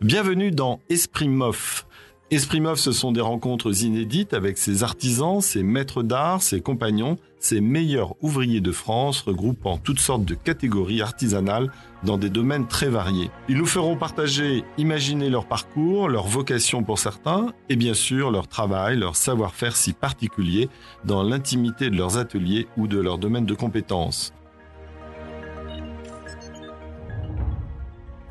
Bienvenue dans Esprit MOF. Esprit MOF, ce sont des rencontres inédites avec ses artisans, ses maîtres d'art, ses compagnons, ses meilleurs ouvriers de France, regroupant toutes sortes de catégories artisanales dans des domaines très variés. Ils nous feront partager, imaginer leur parcours, leur vocation pour certains, et bien sûr leur travail, leur savoir-faire si particulier dans l'intimité de leurs ateliers ou de leur domaine de compétences.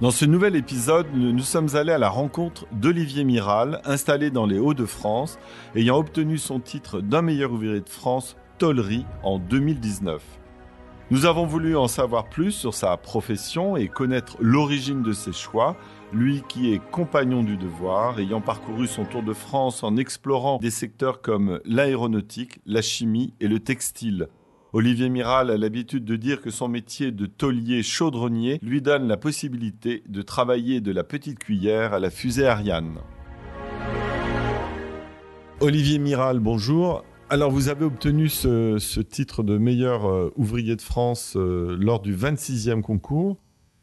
Dans ce nouvel épisode, nous sommes allés à la rencontre d'Olivier Miral, installé dans les Hauts-de-France, ayant obtenu son titre d'un meilleur ouvrier de France, tôlerie, en 2019. Nous avons voulu en savoir plus sur sa profession et connaître l'origine de ses choix, lui qui est compagnon du devoir, ayant parcouru son tour de France en explorant des secteurs comme l'aéronautique, la chimie et le textile. Olivier Miral a l'habitude de dire que son métier de tôlier chaudronnier lui donne la possibilité de travailler de la petite cuillère à la fusée Ariane. Olivier Miral, bonjour. Alors vous avez obtenu ce titre de meilleur ouvrier de France lors du 26e concours.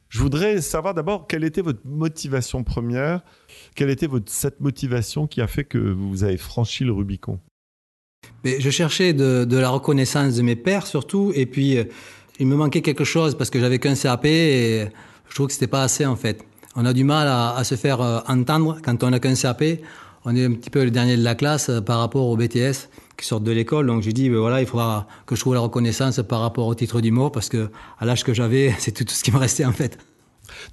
Je voudrais savoir d'abord quelle était votre motivation première, quelle était cette motivation qui a fait que vous avez franchi le Rubicon. Mais je cherchais de la reconnaissance de mes pairs surtout, et puis il me manquait quelque chose parce que j'avais qu'un CAP et je trouve que c'était pas assez en fait. On a du mal à se faire entendre quand on n'a qu'un CAP. On est un petit peu le dernier de la classe par rapport aux BTS qui sortent de l'école. Donc j'ai dit voilà, il faudra que je trouve la reconnaissance par rapport au titre d'humour parce que à l'âge que j'avais, c'est tout ce qui me restait en fait.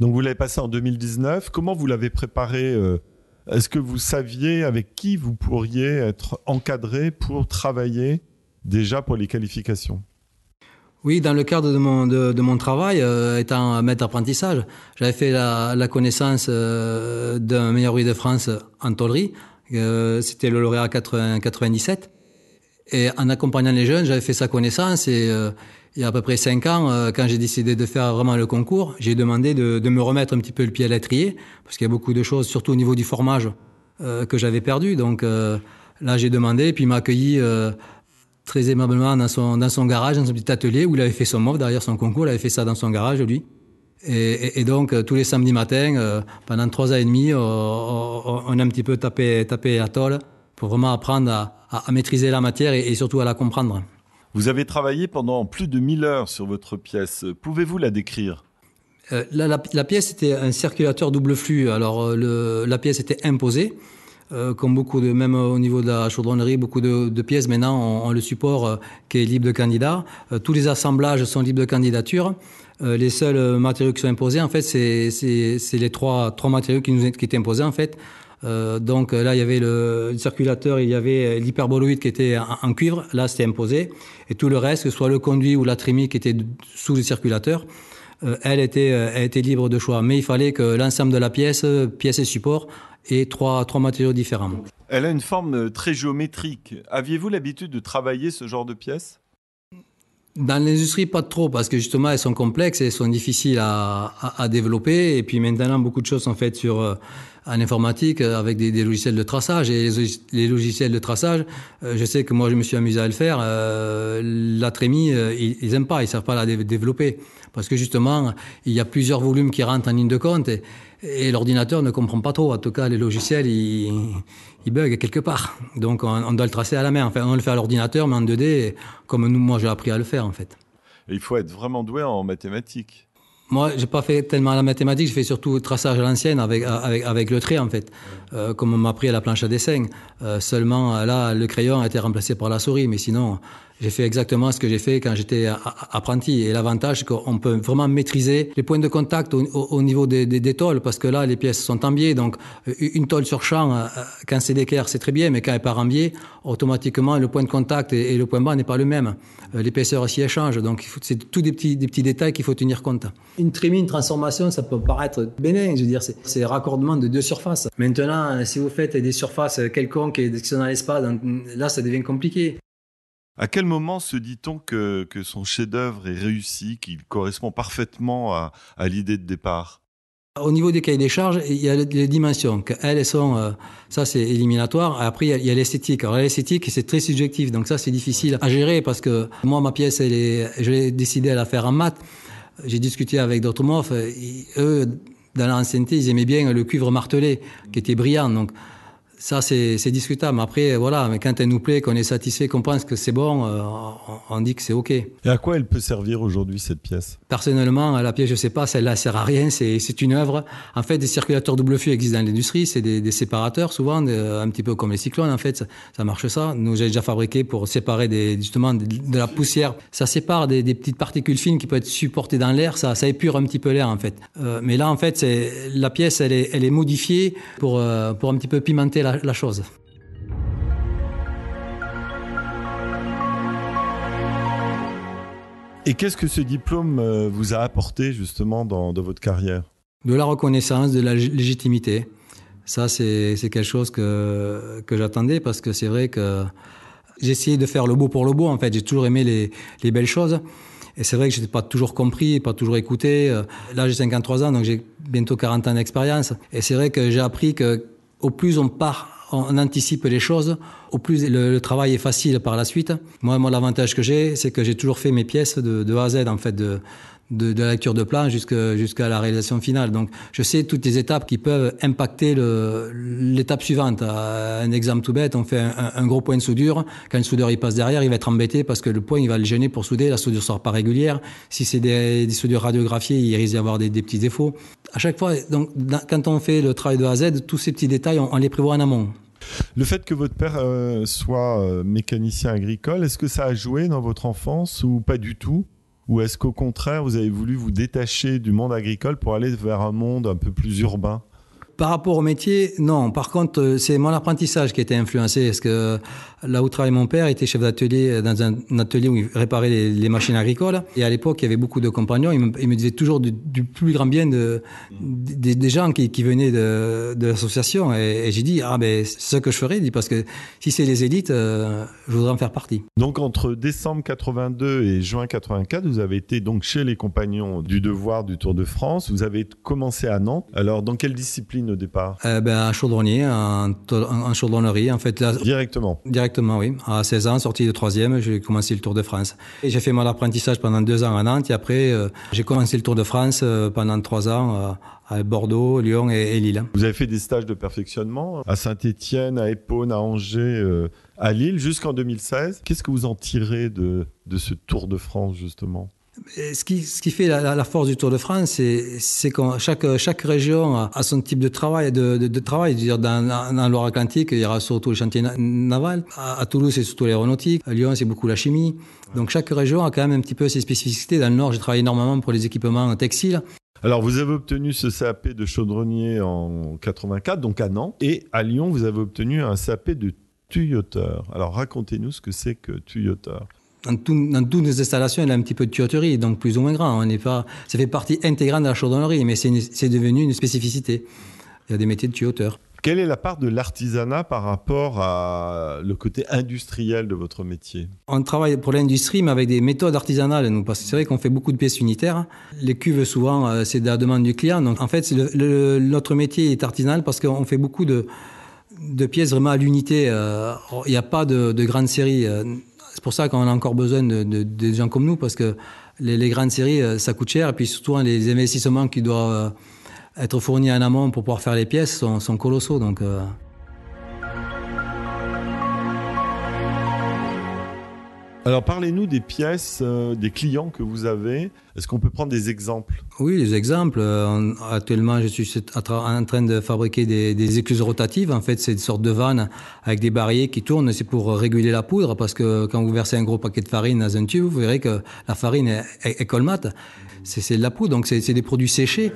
Donc vous l'avez passé en 2019. Comment vous l'avez préparé Est-ce que vous saviez avec qui vous pourriez être encadré pour travailler déjà pour les qualifications ? Oui, dans le cadre de mon travail, étant maître d'apprentissage, j'avais fait la connaissance d'un meilleur ouvrier de France en tôlerie. C'était le lauréat 97. Et en accompagnant les jeunes, j'avais fait sa connaissance et il y a à peu près 5 ans, quand j'ai décidé de faire vraiment le concours, j'ai demandé de me remettre un petit peu le pied à l'étrier, parce qu'il y a beaucoup de choses, surtout au niveau du formage, que j'avais perdu. Donc là, j'ai demandé, puis il m'a accueilli très aimablement dans son garage, dans son petit atelier, où il avait fait son MOF, derrière son concours, il avait fait ça dans son garage, lui. Et donc, tous les samedis matins, pendant 3 ans et demi, on a un petit peu tapé la tôle pour vraiment apprendre à maîtriser la matière et surtout à la comprendre. Vous avez travaillé pendant plus de 1000 heures sur votre pièce. Pouvez-vous la décrire ? La pièce était un circulateur double flux. Alors, la pièce était imposée. Comme même au niveau de la chaudronnerie, beaucoup de pièces maintenant ont le support qui est libre de candidat. Tous les assemblages sont libres de candidature. Les seuls matériaux qui sont imposés, en fait, c'est les trois matériaux qui étaient imposés, en fait. Donc là, il y avait le circulateur, il y avait l'hyperboloïde qui était en cuivre. Là, c'était imposé. Et tout le reste, que ce soit le conduit ou la trémie qui était sous le circulateur, elle était libre de choix. Mais il fallait que l'ensemble de la pièce et support, ait trois matériaux différents. Elle a une forme très géométrique. Aviez-vous l'habitude de travailler ce genre de pièces ? Dans l'industrie, pas trop, parce que justement, elles sont complexes et elles sont difficiles à développer. Et puis maintenant, beaucoup de choses sont faites en informatique avec des logiciels de traçage. Et les logiciels de traçage, je sais que moi, je me suis amusé à le faire. La trémie, ils aiment pas, ils savent pas la développer. Parce que justement, il y a plusieurs volumes qui rentrent en ligne de compte et l'ordinateur ne comprend pas trop. En tout cas, les logiciels, ils bug quelque part. Donc, on doit le tracer à la main. Enfin, on le fait à l'ordinateur, mais en 2D, comme moi, j'ai appris à le faire, en fait. Et il faut être vraiment doué en mathématiques. Moi, j'ai pas fait tellement la mathématique, je fais surtout traçage à l'ancienne avec le trait, en fait. Comme on m'a appris à la planche à dessin. Seulement, là, le crayon a été remplacé par la souris, mais sinon, j'ai fait exactement ce que j'ai fait quand j'étais apprenti. Et l'avantage, c'est qu'on peut vraiment maîtriser les points de contact au niveau des tôles, parce que là, les pièces sont en biais. Donc, une tôle sur champ, quand c'est d'équerre, c'est très bien, mais quand elle part en biais, automatiquement, le point de contact et le point bas n'est pas le même. L'épaisseur aussi, elle change. Donc, c'est tous des petits détails qu'il faut tenir compte. Une trémie, une transformation, ça peut paraître bénin. Je veux dire, c'est raccordement de 2 surfaces. Maintenant, si vous faites des surfaces quelconques et qui sont dans l'espace, là, ça devient compliqué. À quel moment se dit-on que son chef-d'œuvre est réussi, qu'il correspond parfaitement à l'idée de départ ? Au niveau des cahiers des charges, il y a les dimensions. Elles sont, ça c'est éliminatoire. Après, il y a l'esthétique. Alors l'esthétique, c'est très subjectif, donc ça c'est difficile à gérer parce que moi, ma pièce, je l'ai décidé à la faire en maths. J'ai discuté avec d'autres MOF. Eux, dans l'ancienneté, ils aimaient bien le cuivre martelé, qui était brillant. Donc, ça, c'est discutable. Après, voilà, mais quand elle nous plaît, qu'on est satisfait, qu'on pense que c'est bon, on dit que c'est OK. Et à quoi elle peut servir aujourd'hui, cette pièce ? Personnellement, la pièce, je sais pas, celle-là, elle sert à rien, c'est une œuvre. En fait, des circulateurs double flux existent dans l'industrie, c'est des séparateurs, souvent, un petit peu comme les cyclones, en fait, ça marche ça. Nous, j'ai déjà fabriqué pour séparer justement de la poussière. Ça sépare des petites particules fines qui peuvent être supportées dans l'air, ça épure un petit peu l'air, en fait. Mais là, en fait, la pièce, elle est modifiée pour un petit peu pimenter la chose. Et qu'est-ce que ce diplôme vous a apporté justement dans votre carrière ? De la reconnaissance, de la légitimité. Ça, c'est quelque chose que j'attendais parce que c'est vrai que j'ai essayé de faire le beau pour le beau. En fait, j'ai toujours aimé les belles choses. Et c'est vrai que je n'étais pas toujours compris, pas toujours écouté. Là, j'ai 53 ans, donc j'ai bientôt 40 ans d'expérience. Et c'est vrai que j'ai appris qu'au plus on anticipe les choses, au plus le travail est facile par la suite. Moi, l'avantage que j'ai, c'est que j'ai toujours fait mes pièces de A à Z, en fait, de la lecture de plan jusqu'à la réalisation finale. Donc, je sais toutes les étapes qui peuvent impacter l'étape suivante. Un exemple tout bête, on fait un gros point de soudure. Quand le soudeur il passe derrière, il va être embêté parce que le point il va le gêner pour souder. La soudure sort pas régulière. Si c'est des soudures radiographiées, il risque d'y avoir des petits défauts. À chaque fois, donc, quand on fait le travail de A à Z, tous ces petits détails, on les prévoit en amont. Le fait que votre père soit mécanicien agricole, est-ce que ça a joué dans votre enfance ou pas du tout ? Ou est-ce qu'au contraire, vous avez voulu vous détacher du monde agricole pour aller vers un monde un peu plus urbain ? Par rapport au métier, non. Par contre, c'est mon apprentissage qui a été influencé. Parce que là où travaillait mon père, il était chef d'atelier dans un atelier où il réparait les machines agricoles. Et à l'époque, il y avait beaucoup de compagnons. Il me disait toujours du plus grand bien des gens qui venaient de l'association. Et j'ai dit, c'est ce que je ferais. Parce que si c'est les élites, je voudrais en faire partie. Donc, entre décembre 82 et juin 84, vous avez été donc chez les compagnons du devoir du Tour de France. Vous avez commencé à Nantes. Alors, dans quelle discipline au départ ? Un chaudronnier, en chaudronnerie, en fait. Directement, oui. À 16 ans, sorti de 3e, j'ai commencé le Tour de France. Et j'ai fait mon apprentissage pendant 2 ans à Nantes. Et après, j'ai commencé le Tour de France pendant 3 ans à Bordeaux, Lyon et Lille. Vous avez fait des stages de perfectionnement à Saint-Étienne, à Épône, à Angers, à Lille, jusqu'en 2016. Qu'est-ce que vous en tirez de ce Tour de France, justement ? Ce qui fait la force du Tour de France, c'est que chaque région a son type de travail. Dire, dans Loire-Atlantique, il y aura surtout le chantier naval. À Toulouse, c'est surtout l'aéronautique. À Lyon, c'est beaucoup la chimie. Donc chaque région a quand même un petit peu ses spécificités. Dans le Nord, j'ai travaillé énormément pour les équipements textiles. Alors, vous avez obtenu ce CAP de chaudronnier en 84, donc à Nantes. Et à Lyon, vous avez obtenu un CAP de tuyauteur. Alors, racontez-nous ce que c'est que tuyauteur. Dans toutes nos installations, il y a un petit peu de tuyauterie, donc plus ou moins grand. Ça fait partie intégrante de la chaudronnerie, mais c'est devenu une spécificité. Il y a des métiers de tuyauteur. Quelle est la part de l'artisanat par rapport à le côté industriel de votre métier ? On travaille pour l'industrie, mais avec des méthodes artisanales, nous, parce que c'est vrai qu'on fait beaucoup de pièces unitaires. Les cuves, souvent, c'est de la demande du client. Donc, en fait, notre métier est artisanal parce qu'on fait beaucoup de pièces vraiment à l'unité. Il n'y a pas de grandes séries. C'est pour ça qu'on a encore besoin de gens comme nous, parce que les grandes séries, ça coûte cher. Et puis surtout, les investissements qui doivent être fournis en amont pour pouvoir faire les pièces sont colossaux. Donc, Alors, parlez-nous des pièces, des clients que vous avez. Est-ce qu'on peut prendre des exemples ? Oui, des exemples. Actuellement, je suis en train de fabriquer des écluses rotatives. En fait, c'est une sorte de vanne avec des barilles qui tournent. C'est pour réguler la poudre, parce que quand vous versez un gros paquet de farine dans un tube, vous verrez que la farine est colmate. C'est de la poudre, donc c'est des produits séchés.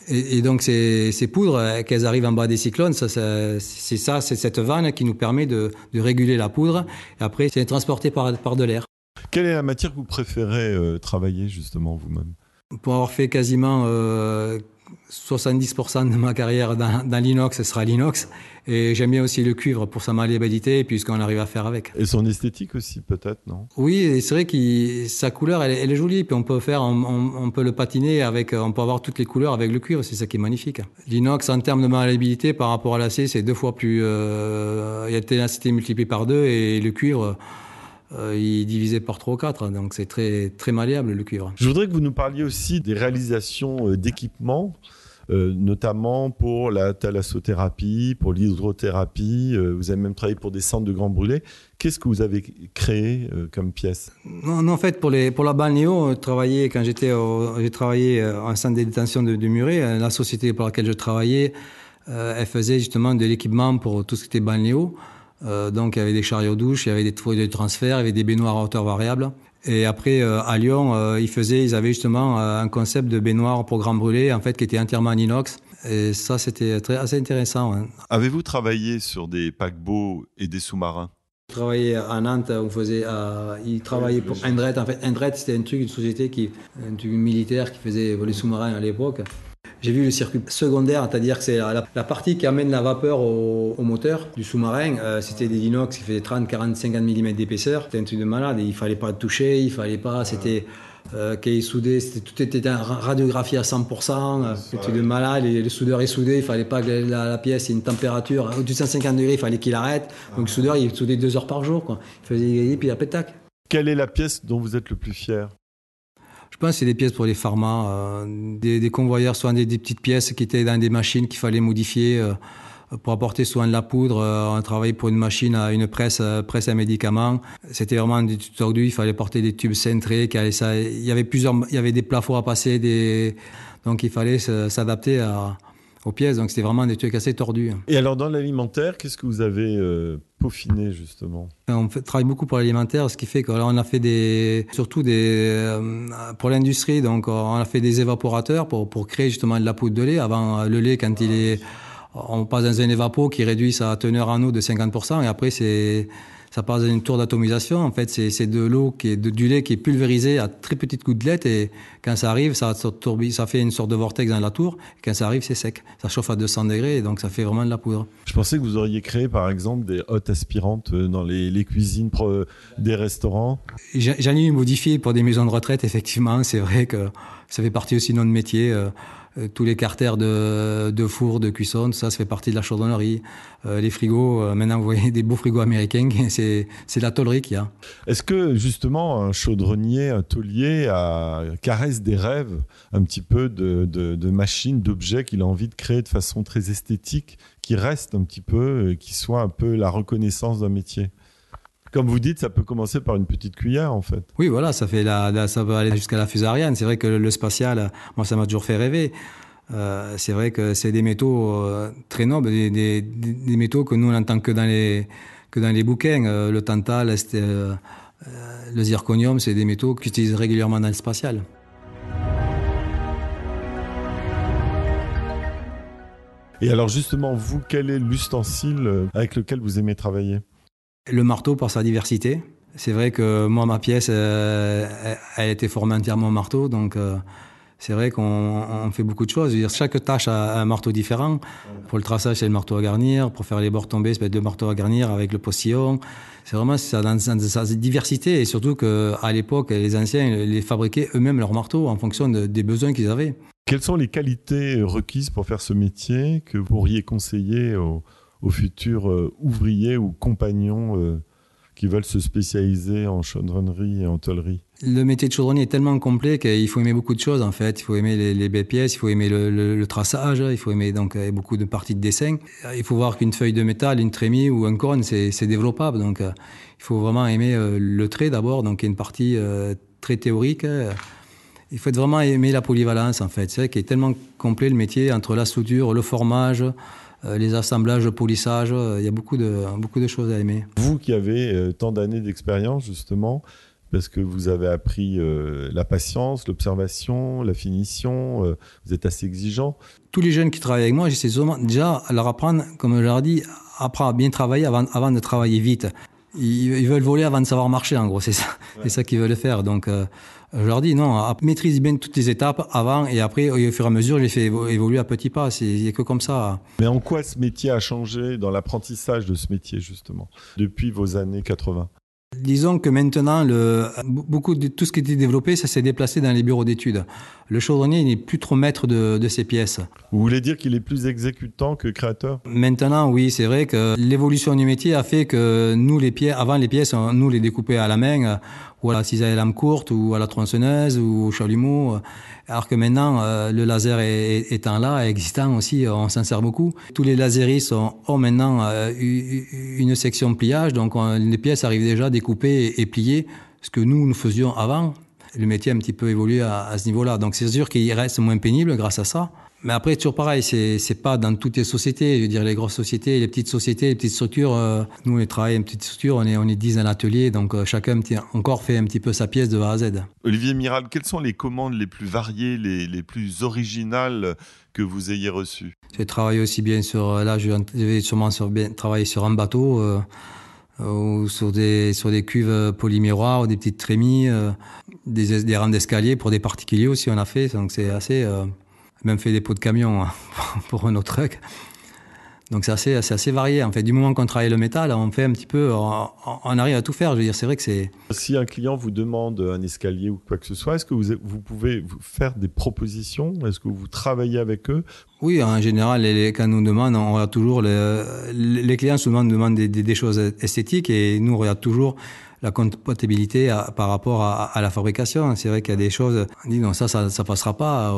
Et donc, ces poudres, qu'elles arrivent en bas des cyclones, c'est cette vanne qui nous permet de réguler la poudre. Et après, c'est transporté par de l'air. Quelle est la matière que vous préférez travailler, justement, vous-même ? Pour avoir fait quasiment 70% de ma carrière dans l'inox, ce sera l'inox. Et j'aime bien aussi le cuivre pour sa malléabilité et puis ce qu'on arrive à faire avec. Et son esthétique aussi, peut-être, non ? Oui, et c'est vrai que sa couleur, elle est jolie. Puis on peut le patiner on peut avoir toutes les couleurs avec le cuivre. C'est ça qui est magnifique. L'inox, en termes de malléabilité, par rapport à l'acier, c'est 2 fois plus. Il y a la ténacité multipliée par 2 et le cuivre. Il est divisé par 3 ou 4, donc c'est très, très malléable le cuivre. Je voudrais que vous nous parliez aussi des réalisations d'équipements notamment pour la thalassothérapie, pour l'hydrothérapie. Vous avez même travaillé pour des centres de grands brûlés. Qu'est-ce que vous avez créé comme pièce? Non, en fait, pour la balnéo, j'ai travaillé en centre de détention de Muret. La société pour laquelle je travaillais, elle faisait justement de l'équipement pour tout ce qui était balnéo. Donc, il y avait des chariots douches, il y avait des toilettes de transfert, il y avait des baignoires à hauteur variable. Et après, à Lyon, ils avaient justement un concept de baignoire pour grands brûlés, en fait, qui était entièrement en inox. Et ça, c'était assez intéressant. Ouais. Avez-vous travaillé sur des paquebots et des sous-marins? Je travaillais à Nantes, il travaillait pour Endret. En fait, Endret, c'était une société un truc militaire qui faisait les sous-marins à l'époque. J'ai vu le circuit secondaire, c'est-à-dire que c'est la partie qui amène la vapeur au moteur du sous-marin. C'était des inox qui faisaient 30, 40, 50 mm d'épaisseur. C'était un truc de malade. Il ne fallait pas toucher, il fallait pas. C'était qu'il soudait, tout était radiographié à 100%. C'était un truc de malade. Le soudeur est soudé, il ne fallait pas que la pièce ait une température au-dessus de 150 degrés, il fallait qu'il arrête. Donc le soudeur, il soudait 2 heures par jour, quoi. Il faisait et puis après, tac. Quelle est la pièce dont vous êtes le plus fier? Je pense que c'est des pièces pour les pharma, des convoyeurs, soit des petites pièces qui étaient dans des machines qu'il fallait modifier pour apporter souvent de la poudre. On travaillait pour une machine, une presse à médicaments. C'était vraiment des tubes tordus, il fallait porter des tubes cintrés. Il y avait des plafonds à passer, donc il fallait s'adapter aux pièces. Donc c'était vraiment des trucs assez tordus. Et alors dans l'alimentaire, qu'est-ce que vous avez peaufiné justement? On travaille beaucoup pour l'alimentaire, ce qui fait qu'on a fait surtout pour l'industrie, donc on a fait des évaporateurs pour créer justement de la poudre de lait. Avant le lait, on passe dans un évapo qui réduit sa teneur en eau de 50%, et après ça passe dans une tour d'atomisation. En fait, c'est de l'eau du lait qui est pulvérisé à très petites gouttelettes, et quand ça arrive, ça fait une sorte de vortex dans la tour. Et quand ça arrive, c'est sec. Ça chauffe à 200 degrés, et donc ça fait vraiment de la poudre. Je pensais que vous auriez créé, par exemple, des hottes aspirantes dans les cuisines des restaurants. J'en ai eu modifié pour des maisons de retraite, effectivement. C'est vrai que ça fait partie aussi de notre métier. Tous les carters de four, de cuisson, tout ça fait partie de la chaudronnerie. Les frigos, maintenant vous voyez des beaux frigos américains, c'est la tôlerie qu'il y a. Est-ce que justement un chaudronnier, un tôlier caresse des rêves un petit peu de machines, d'objets qu'il a envie de créer de façon très esthétique, qui restent un petit peu, qui soient un peu la reconnaissance d'un métier? Comme vous dites, ça peut commencer par une petite cuillère, en fait. Oui, voilà, ça peut aller jusqu'à la fusée Ariane. C'est vrai que le spatial, moi, ça m'a toujours fait rêver. C'est vrai que c'est des métaux très nobles, des métaux que nous, on n'entend que dans les bouquins. Le tantal, le zirconium, c'est des métaux qu'ils utilisent régulièrement dans le spatial. Et alors, justement, vous, quel est l'ustensile avec lequel vous aimez travailler? Le marteau, par sa diversité. C'est vrai que moi, ma pièce, elle a été formée entièrement en marteau, donc c'est vrai qu'on fait beaucoup de choses. Je veux dire, chaque tâche a un marteau différent. Pour le traçage, c'est le marteau à garnir. Pour faire les bords tombés, c'est deux marteaux à garnir avec le postillon. C'est vraiment ça, dans sa diversité, et surtout qu'à l'époque, les anciens les fabriquaient eux-mêmes leurs marteaux en fonction des besoins qu'ils avaient. Quelles sont les qualités requises pour faire ce métier que vous pourriez conseiller aux futurs ouvriers ou compagnons qui veulent se spécialiser en chaudronnerie et en tôlerie? Le métier de chaudronnier est tellement complet qu'il faut aimer beaucoup de choses, en fait. Il faut aimer les belles pièces, il faut aimer le traçage, il faut aimer donc beaucoup de parties de dessin. Il faut voir qu'une feuille de métal, une trémie ou un cône, c'est développable. Donc il faut vraiment aimer le trait d'abord, donc il y a une partie très théorique. Il faut vraiment aimer la polyvalence, en fait. C'est vrai qu'il est tellement complet le métier, entre la soudure, le formage, les assemblages, le polissage, il y a beaucoup de choses à aimer. Vous qui avez tant d'années d'expérience, justement, parce que vous avez appris la patience, l'observation, la finition, vous êtes assez exigeant. Tous les jeunes qui travaillent avec moi, j'essaie souvent déjà à leur apprendre, comme je leur dis, apprendre à bien travailler avant de travailler vite. Ils veulent voler avant de savoir marcher, en gros, c'est ça. Ouais. C'est ça qu'ils veulent faire. Donc, je leur dis non, maîtrise bien toutes les étapes avant, et après, au fur et à mesure, je les fais évoluer à petits pas. Il n'y a que comme ça. Mais en quoi ce métier a changé dans l'apprentissage de ce métier, justement, depuis vos années 80? Disons que maintenant, beaucoup de tout ce qui était développé, ça s'est déplacé dans les bureaux d'études. Le chaudronnier n'est plus trop maître de ses pièces. Vous voulez dire qu'il est plus exécutant que créateur? Maintenant, oui, c'est vrai que l'évolution du métier a fait que nous, avant les pièces, nous les découpait à la main ou à la cisaille à lame courte, ou à la tronçonneuse, ou au chalumeau. Alors que maintenant, le laser étant là, existant aussi, on s'en sert beaucoup. Tous les laseristes ont maintenant une section pliage, donc les pièces arrivent déjà découpées et pliées, ce que nous faisions avant. Le métier a un petit peu évolué à ce niveau-là, donc c'est sûr qu'il reste moins pénible grâce à ça. Mais après, toujours pareil, c'est pas dans toutes les sociétés. Je veux dire, les grosses sociétés, les petites structures. Nous, on travaille en petite structure, on est 10 dans l'atelier, donc chacun encore fait un petit peu sa pièce de A à Z. Olivier Miral, quelles sont les commandes les plus variées, les plus originales que vous ayez reçues? J'ai travaillé aussi bien je vais sûrement travailler sur un bateau, ou sur des cuves polymiroirs, ou des petites trémies, des rampes d'escalier pour des particuliers aussi, on a fait. Donc c'est assez... même fait des pots de camion pour un autre truc. Donc c'est assez varié. En fait, du moment qu'on travaille le métal, on fait un petit peu, on arrive à tout faire. Je veux dire, c'est vrai que c'est... Si un client vous demande un escalier ou quoi que ce soit, est-ce que vous pouvez faire des propositions? Est-ce que vous travaillez avec eux? Oui, en général, quand nous demandent, on regarde toujours... Les clients souvent nous demandent des choses esthétiques et nous, on regarde toujours la compatibilité par rapport à la fabrication. C'est vrai qu'il y a des choses... On dit non, ça passera pas.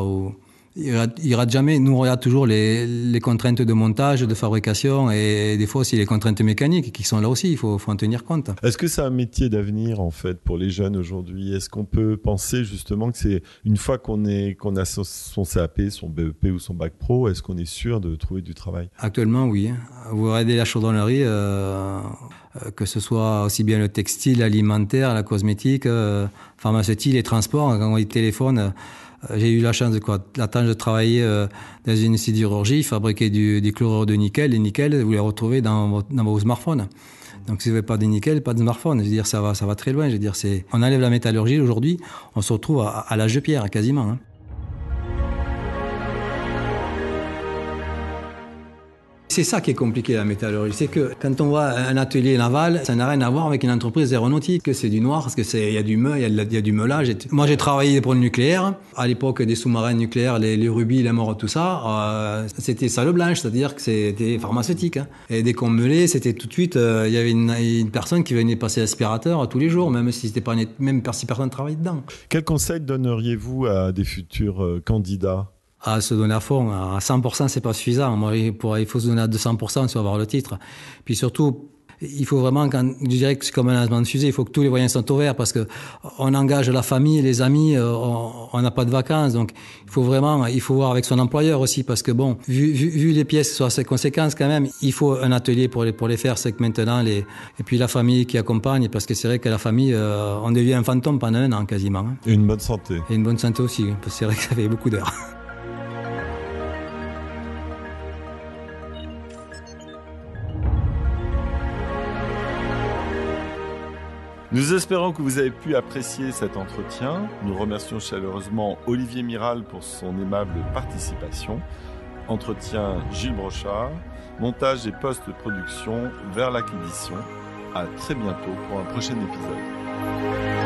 Il rate jamais. Nous, on regarde toujours les contraintes de montage, de fabrication et des fois aussi les contraintes mécaniques qui sont là aussi. Il faut en tenir compte. Est-ce que c'est un métier d'avenir, en fait, pour les jeunes aujourd'hui? Est-ce qu'on peut penser justement que c'est une fois qu'on a son CAP, son BEP ou son bac pro, est-ce qu'on est sûr de trouver du travail? Actuellement, oui. Vous regardez la chaudronnerie, que ce soit aussi bien le textile, l'alimentaire, la cosmétique, pharmaceutique, les transports, quand on téléphone... J'ai eu la chance de travailler dans une sidérurgie, fabriquer du chlorure de nickel. Les nickels, vous les retrouvez dans vos smartphones. Donc si vous n'avez pas de nickel, pas de smartphone. Je veux dire, ça va très loin. Je veux dire, on enlève la métallurgie aujourd'hui, on se retrouve à l'âge de pierre quasiment. Hein. C'est ça qui est compliqué, la métallurgie. C'est que quand on voit un atelier naval, ça n'a rien à voir avec une entreprise aéronautique. C'est du noir, parce que il y a du meulage. Moi, j'ai travaillé pour le nucléaire. À l'époque des sous-marins nucléaires, les rubis, les morts, tout ça, c'était salle blanche, c'est-à-dire que c'était pharmaceutique. Hein. Et dès qu'on meulait, c'était tout de suite, il y avait une personne qui venait passer l'aspirateur tous les jours, même si personne ne travaillait dedans. Quel conseil donneriez-vous à des futurs candidats? À se donner à fond, à 100%, c'est pas suffisant. Il faut se donner à 200% si on va avoir le titre. Puis surtout, il faut vraiment, je dirais que c'est comme un lancement de fusée, il faut que tous les moyens sont ouverts parce que on engage la famille, les amis, on n'a pas de vacances. Donc, il faut voir avec son employeur aussi parce que bon, vu les pièces sur ses conséquences quand même, il faut un atelier pour les faire. C'est que maintenant, et puis la famille qui accompagne parce que c'est vrai que la famille, on devient un fantôme pendant un an quasiment. Hein. Et une bonne santé. Et une bonne santé aussi, parce que c'est vrai que ça fait beaucoup d'heures. Nous espérons que vous avez pu apprécier cet entretien. Nous remercions chaleureusement Olivier Miral pour son aimable participation. Entretien Gilles Brochard. Montage et post-production Verlac Édition. À très bientôt pour un prochain épisode.